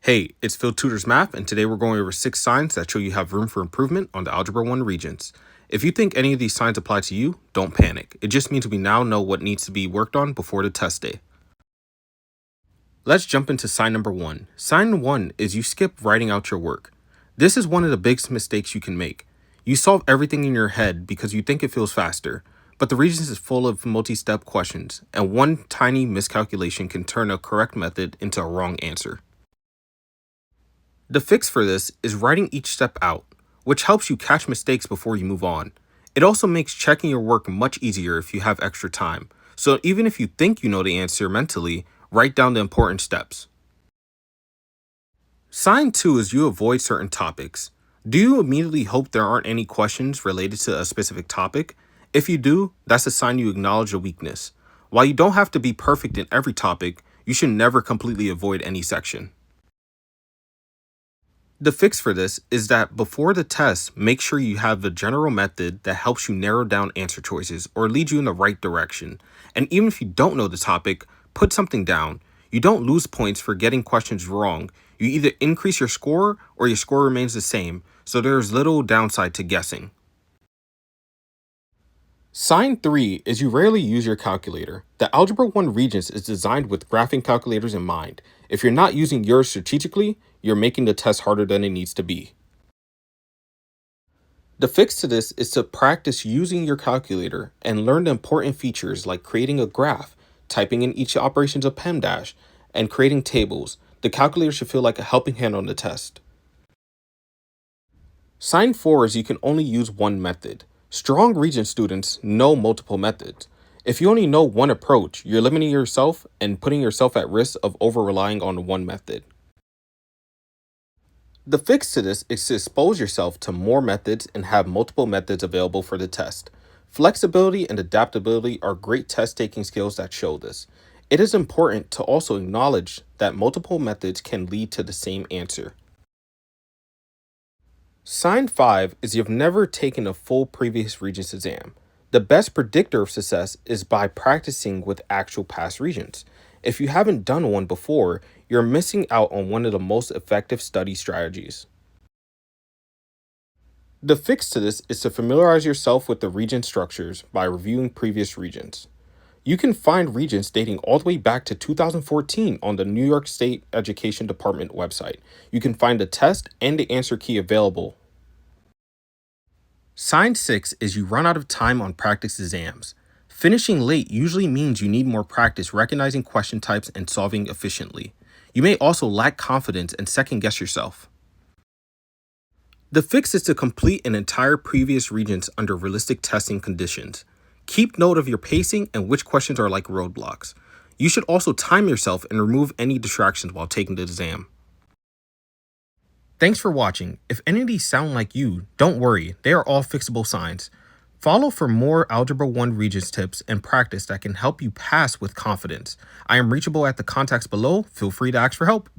Hey, it's Phil Tutor's Math, and today we're going over 6 signs that show you have room for improvement on the Algebra 1 Regents. If you think any of these signs apply to you, don't panic. It just means we now know what needs to be worked on before the test day. Let's jump into sign number 1. Sign 1 is you skip writing out your work. This is one of the biggest mistakes you can make. You solve everything in your head because you think it feels faster, but the Regents is full of multi-step questions, and one tiny miscalculation can turn a correct method into a wrong answer. The fix for this is writing each step out, which helps you catch mistakes before you move on. It also makes checking your work much easier if you have extra time. So even if you think you know the answer mentally, write down the important steps. Sign 2 is you avoid certain topics. Do you immediately hope there aren't any questions related to a specific topic? If you do, that's a sign you acknowledge a weakness. While you don't have to be perfect in every topic, you should never completely avoid any section. The fix for this is that before the test, make sure you have a general method that helps you narrow down answer choices or lead you in the right direction. And even if you don't know the topic, put something down. You don't lose points for getting questions wrong. You either increase your score or your score remains the same, so there's little downside to guessing. Sign 3 is you rarely use your calculator. The Algebra 1 Regents is designed with graphing calculators in mind. If you're not using yours strategically, you're making the test harder than it needs to be. The fix to this is to practice using your calculator and learn the important features like creating a graph, typing in each operations of PEMDASH, and creating tables. The calculator should feel like a helping hand on the test. Sign 4 is you can only use one method. Strong Regent students know multiple methods. If you only know one approach, you're limiting yourself and putting yourself at risk of over-relying on one method. The fix to this is to expose yourself to more methods and have multiple methods available for the test. Flexibility and adaptability are great test-taking skills that show this. It is important to also acknowledge that multiple methods can lead to the same answer. Sign 5 is you've never taken a full previous Regents exam. The best predictor of success is by practicing with actual past Regents. If you haven't done one before, you're missing out on one of the most effective study strategies. The fix to this is to familiarize yourself with the Regent structures by reviewing previous Regents. You can find Regents dating all the way back to 2014 on the New York State Education Department website. You can find the test and the answer key available. Sign 6 is you run out of time on practice exams. Finishing late usually means you need more practice recognizing question types and solving efficiently. You may also lack confidence and second guess yourself. The fix is to complete an entire previous Regents under realistic testing conditions. Keep note of your pacing and which questions are like roadblocks. You should also time yourself and remove any distractions while taking the exam. Thanks for watching. If any of these sound like you, don't worry, they are all fixable signs. Follow for more Algebra 1 Regents tips and practice that can help you pass with confidence. I am reachable at the contacts below. Feel free to ask for help.